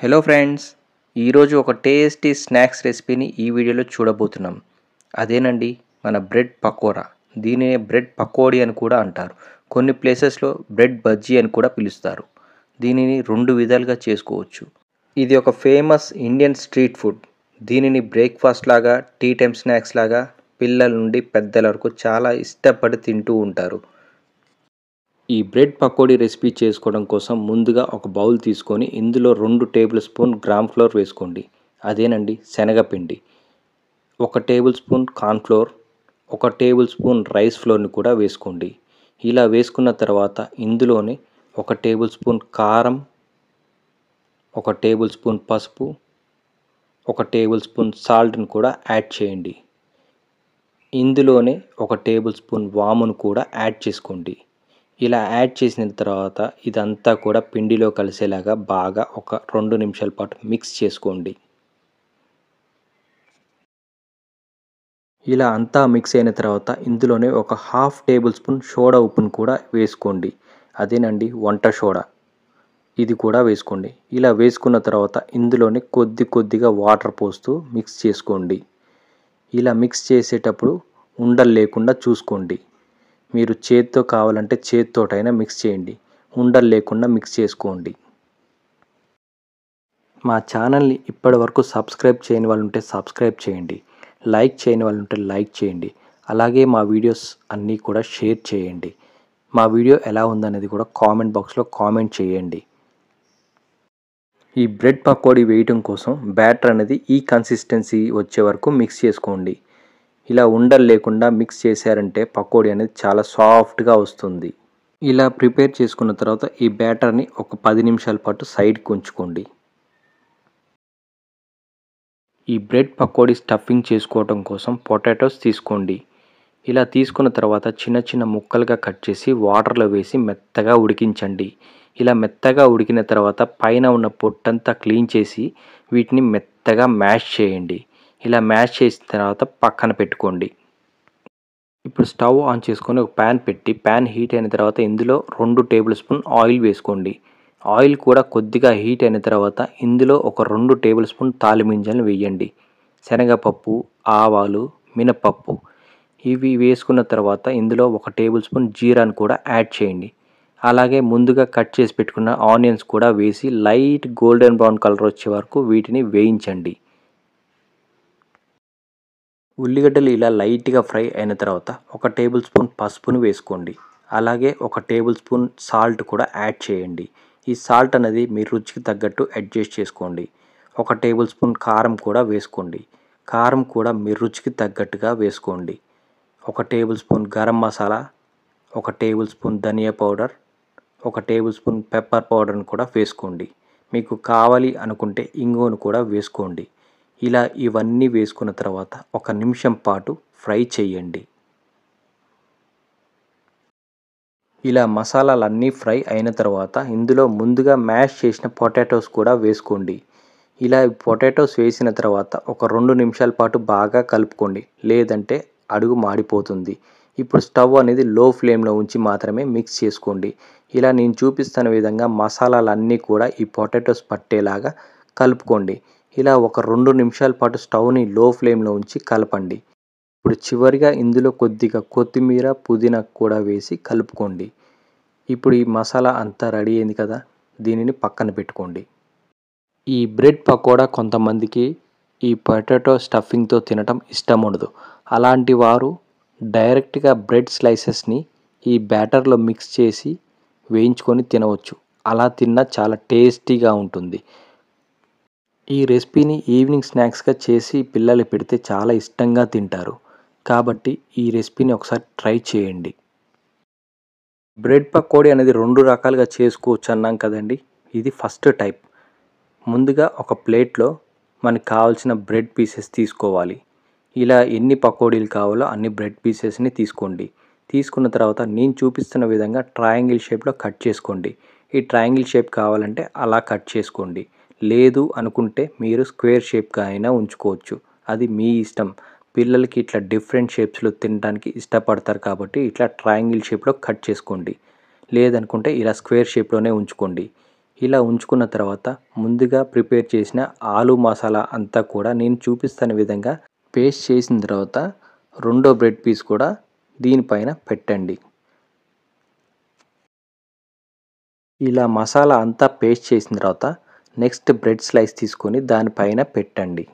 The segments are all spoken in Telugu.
హలో ఫ్రెండ్స్, ఈరోజు ఒక టేస్టీ స్నాక్స్ రెసిపీని ఈ వీడియోలో చూడబోతున్నాం. అదేనండి మన బ్రెడ్ పకోడా. దీనినే బ్రెడ్ పకోడీ అని కూడా అంటారు. కొన్ని ప్లేసెస్లో బ్రెడ్ బజ్జీ అని కూడా పిలుస్తారు. దీనిని రెండు విధాలుగా చేసుకోవచ్చు. ఇది ఒక ఫేమస్ ఇండియన్ స్ట్రీట్ ఫుడ్. దీనిని బ్రేక్ఫాస్ట్ లాగా, టీ టైమ్ స్నాక్స్ లాగా పిల్లల నుండి పెద్దల వరకు చాలా ఇష్టపడి తింటూ ఉంటారు. ఈ బ్రెడ్ పకోడీ రెసిపీ చేసుకోవడం కోసం ముందుగా ఒక బౌల్ తీసుకొని ఇందులో 2 టేబుల్ స్పూన్ గ్రామ్ ఫ్లోర్ వేసుకోండి. అదేనండి శనగపిండి. 1 tablespoon cornflour, 1 tablespoon rice ఫ్లోర్‌ని కూడా వేసుకోండి. ఇలా వేసుకున్న తర్వాత ఇందులోనే 1 టేబుల్ స్పూన్ కారం, 1 టేబుల్ స్పూన్ పసుపు, 1 టేబుల్ స్పూన్ సాల్ట్‌ని కూడా యాడ్ చేయండి. ఇందులోనే 1 టేబుల్ స్పూన్ వామును కూడా యాడ్ చేసుకోండి. ఇలా యాడ్ చేసిన తర్వాత ఇదంతా కూడా పిండిలో కలిసేలాగా బాగా ఒక 2 నిమిషాల పాటు మిక్స్ చేసుకోండి. ఇలా అంతా మిక్స్ అయిన తర్వాత ఇందులోనే ఒక హాఫ్ టేబుల్ స్పూన్ సోడా ఉప్పును కూడా వేసుకోండి. అదేనండి వంట సోడా. ఇది కూడా వేసుకోండి. ఇలా వేసుకున్న తర్వాత ఇందులోనే కొద్దిగా వాటర్ పోస్తూ మిక్స్ చేసుకోండి. ఇలా మిక్స్ చేసేటప్పుడు ఉండలు లేకుండా చూసుకోండి. మీరు చేత్తో కావాలంటే చేత్తోటైనా మిక్స్ చేయండి. ఉండలు లేకుండా మిక్స్ చేసుకోండి. మా ఛానల్ని ఇప్పటివరకు సబ్స్క్రైబ్ చేయని వాళ్ళు ఉంటే సబ్స్క్రైబ్ చేయండి. లైక్ చేయని వాళ్ళు ఉంటే లైక్ చేయండి. అలాగే మా వీడియోస్ అన్నీ కూడా షేర్ చేయండి. మా వీడియో ఎలా ఉందనేది కూడా కామెంట్ బాక్స్లో కామెంట్ చేయండి. ఈ బ్రెడ్ పకోడీ వేయటం కోసం బ్యాటర్ అనేది ఈ కన్సిస్టెన్సీ వచ్చే వరకు మిక్స్ చేసుకోండి. ఇలా ఉండలు లేకుండా మిక్స్ చేశారంటే పకోడీ అనేది చాలా సాఫ్ట్గా వస్తుంది. ఇలా ప్రిపేర్ చేసుకున్న తర్వాత ఈ బ్యాటర్ని ఒక 10 నిమిషాల పాటు సైడ్కి ఉంచుకోండి. ఈ బ్రెడ్ పకోడీ స్టఫింగ్ చేసుకోవడం కోసం పొటాటోస్ తీసుకోండి. ఇలా తీసుకున్న తర్వాత చిన్న ముక్కలుగా కట్ చేసి వాటర్లో వేసి మెత్తగా ఉడికించండి. ఇలా మెత్తగా ఉడికిన తర్వాత పైన ఉన్న పొట్టంతా క్లీన్ చేసి వీటిని మెత్తగా మ్యాష్ చేయండి. ఇలా మ్యాష్ చేసిన తర్వాత పక్కన పెట్టుకోండి. ఇప్పుడు స్టవ్ ఆన్ చేసుకొని ఒక ప్యాన్ పెట్టి ప్యాన్ హీట్ అయిన తర్వాత ఇందులో 2 టేబుల్ స్పూన్ ఆయిల్ వేసుకోండి. ఆయిల్ కూడా కొద్దిగా హీట్ అయిన తర్వాత ఇందులో ఒక 2 టేబుల్ స్పూన్ తాలిమింజలను వేయండి. శనగపప్పు, ఆవాలు, మినపప్పు ఇవి వేసుకున్న తర్వాత ఇందులో 1 టేబుల్ స్పూన్ జీరాను కూడా యాడ్ చేయండి. అలాగే ముందుగా కట్ చేసి పెట్టుకున్న ఆనియన్స్ కూడా వేసి లైట్ గోల్డెన్ బ్రౌన్ కలర్ వచ్చే వరకు వీటిని వేయించండి. ఉల్లిగడ్డలు ఇలా లైట్గా ఫ్రై అయిన తర్వాత 1 టేబుల్ స్పూన్ పసుపును వేసుకోండి. అలాగే 1 టేబుల్ స్పూన్ సాల్ట్ కూడా యాడ్ చేయండి. ఈ సాల్ట్ అనేది మీ రుచికి తగ్గట్టు అడ్జస్ట్ చేసుకోండి. 1 టేబుల్ స్పూన్ కారం కూడా వేసుకోండి. కారం కూడా మీ రుచికి తగ్గట్టుగా వేసుకోండి. 1 tablespoon garam masala, 1 tablespoon ధనియా పౌడర్, 1 టేబుల్ స్పూన్ పెప్పర్ పౌడర్ని కూడా వేసుకోండి. మీకు కావాలి అనుకుంటే ఇంగువను కూడా వేసుకోండి. ఇలా ఇవన్నీ వేసుకున్న తర్వాత 1 నిమిషం పాటు ఫ్రై చేయండి. ఇలా మసాలాలన్నీ ఫ్రై అయిన తర్వాత ఇందులో ముందుగా మ్యాష్ చేసిన పొటాటోస్ కూడా వేసుకోండి. ఇలా పొటాటోస్ వేసిన తర్వాత ఒక 2 నిమిషాల పాటు బాగా కలుపుకోండి. లేదంటే అడుగు మాడిపోతుంది. ఇప్పుడు స్టవ్ అనేది లో ఫ్లేమ్లో ఉంచి మాత్రమే మిక్స్ చేసుకోండి. ఇలా నేను చూపిస్తున్న విధంగా మసాలాలన్నీ కూడా ఈ పొటాటోస్ పట్టేలాగా కలుపుకోండి. ఇలా ఒక 2 నిమిషాల పాటు స్టవ్ని లో ఫ్లేమ్లో ఉంచి కలపండి. ఇప్పుడు చివరిగా ఇందులో కొద్దిగా కొత్తిమీర, పుదీనా కూడా వేసి కలుపుకోండి. ఇప్పుడు ఈ మసాలా అంతా రెడీ అయింది కదా, దీనిని పక్కన పెట్టుకోండి. ఈ బ్రెడ్ పకోడా కొంతమందికి ఈ పొటాటో స్టఫింగ్తో తినటం ఇష్టం ఉండదు. అలాంటి వారు డైరెక్ట్గా బ్రెడ్ స్లైసెస్ని ఈ బ్యాటర్లో మిక్స్ చేసి వేయించుకొని తినవచ్చు. అలా తిన్నా చాలా టేస్టీగా ఉంటుంది. ఈ రెసిపీని ఈవినింగ్ స్నాక్స్గా చేసి పిల్లలు పెడితే చాలా ఇష్టంగా తింటారు. కాబట్టి ఈ రెసిపీని ఒకసారి ట్రై చేయండి. బ్రెడ్ పకోడీ అనేది 2 రకాలుగా చేసుకోవచ్చు అన్నాం కదండి. ఇది ఫస్ట్ టైప్. ముందుగా ఒక ప్లేట్లో మనకు కావాల్సిన బ్రెడ్ పీసెస్ తీసుకోవాలి. ఇలా ఎన్ని పకోడీలు కావాలో అన్ని బ్రెడ్ పీసెస్ని తీసుకోండి. తీసుకున్న తర్వాత నేను చూపిస్తున్న విధంగా ట్రయాంగిల్ షేప్లో కట్ చేసుకోండి. ఈ ట్రయాంగిల్ షేప్ కావాలంటే అలా కట్ చేసుకోండి. లేదు అనుకుంటే మీరు స్క్వేర్ షేప్గా అయినా ఉంచుకోవచ్చు. అది మీ ఇష్టం. పిల్లలకి ఇట్లా డిఫరెంట్ షేప్స్లో తినడానికి ఇష్టపడతారు కాబట్టి ఇట్లా ట్రయాంగిల్ షేప్లో కట్ చేసుకోండి. లేదనుకుంటే ఇలా స్క్వేర్ షేప్లోనే ఉంచుకోండి. ఇలా ఉంచుకున్న తర్వాత ముందుగా ప్రిపేర్ చేసిన ఆలు మసాలా అంతా కూడా నేను చూపిస్తున్న విధంగా పేస్ట్ చేసిన తర్వాత రెండో బ్రెడ్ పీస్ కూడా దీనిపైన పెట్టండి. ఇలా మసాలా అంతా పేస్ట్ చేసిన తర్వాత నెక్స్ట్ బ్రెడ్ స్లైస్ తీసుకొని దానిపైన పెట్టండి.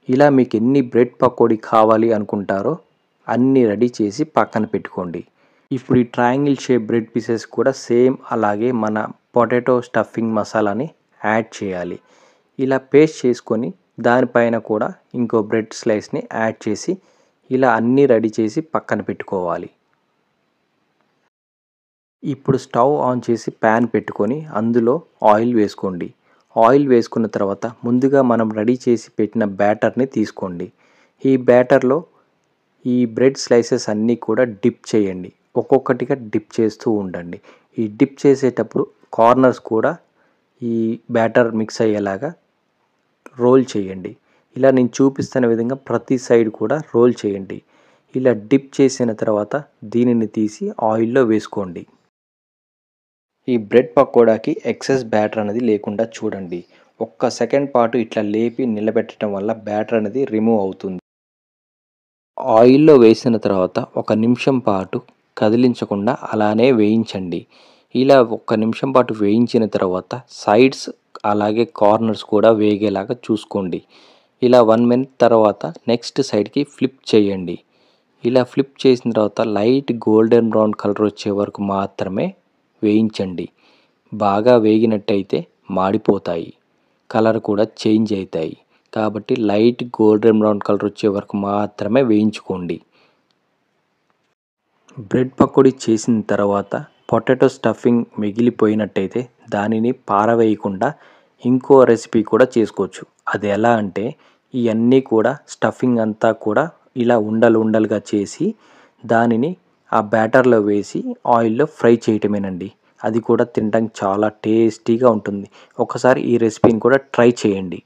ఇలా మీకు ఎన్ని బ్రెడ్ పకోడీ కావాలి అనుకుంటారో అన్నీ రెడీ చేసి పక్కన పెట్టుకోండి. ఇప్పుడు ఈ ట్రయాంగిల్ షేప్ బ్రెడ్ పీసెస్ కూడా సేమ్ అలాగే మన పొటాటో స్టఫింగ్ మసాలాని యాడ్ చేయాలి. ఇలా పేస్ట్ చేసుకొని దానిపైన కూడా ఇంకో బ్రెడ్ స్లైస్ని యాడ్ చేసి ఇలా అన్నీ రెడీ చేసి పక్కన పెట్టుకోవాలి. ఇప్పుడు స్టవ్ ఆన్ చేసి ప్యాన్ పెట్టుకొని అందులో ఆయిల్ వేసుకోండి. ఆయిల్ వేసుకున్న తర్వాత ముందుగా మనం రెడీ చేసి పెట్టిన బ్యాటర్ని తీసుకోండి. ఈ బ్యాటర్లో ఈ బ్రెడ్ స్లైసెస్ అన్నీ కూడా డిప్ చేయండి. ఒక్కొక్కటిగా డిప్ చేస్తూ ఉండండి. ఈ డిప్ చేసేటప్పుడు కార్నర్స్ కూడా ఈ బ్యాటర్ మిక్స్ అయ్యేలాగా రోల్ చేయండి. ఇలా నేను చూపిస్తున్న విధంగా ప్రతి సైడ్ కూడా రోల్ చేయండి. ఇలా డిప్ చేసిన తర్వాత దీనిని తీసి ఆయిల్లో వేసుకోండి. ఈ బ్రెడ్ పకోడాకి ఎక్సెస్ బ్యాటర్ అనేది లేకుండా చూడండి. ఒక్క సెకండ్ పాటు ఇట్లా లేపి నిలబెట్టడం వల్ల బ్యాటర్ అనేది రిమూవ్ అవుతుంది. ఆయిల్లో వేసిన తర్వాత 1 నిమిషం పాటు కదిలించకుండా అలానే వేయించండి. ఇలా 1 నిమిషం పాటు వేయించిన తర్వాత సైడ్స్ అలాగే కార్నర్స్ కూడా వేగేలాగా చూసుకోండి. ఇలా 1 మినిట్ తర్వాత నెక్స్ట్ సైడ్కి ఫ్లిప్ చేయండి. ఇలా ఫ్లిప్ చేసిన తర్వాత లైట్ గోల్డెన్ బ్రౌన్ కలర్ వచ్చే వరకు మాత్రమే వేయించండి. బాగా వేగినట్టయితే మాడిపోతాయి, కలర్ కూడా చేంజ్ అవుతాయి. కాబట్టి లైట్ గోల్డెన్ బ్రౌన్ కలర్ వచ్చే వరకు మాత్రమే వేయించుకోండి. బ్రెడ్ పకోడీ చేసిన తర్వాత పొటాటో స్టఫింగ్ మిగిలిపోయినట్టయితే దానిని పారవేయకుండా ఇంకో రెసిపీ కూడా చేసుకోవచ్చు. అది ఎలా అంటే ఇవన్నీ కూడా స్టఫింగ్ అంతా కూడా ఇలా ఉండలుగా చేసి దానిని ఆ బ్యాటర్లో వేసి ఆయిల్లో ఫ్రై చేయటమేనండి. అది కూడా తినడానికి చాలా టేస్టీగా ఉంటుంది. ఒకసారి ఈ రెసిపీని కూడా ట్రై చేయండి.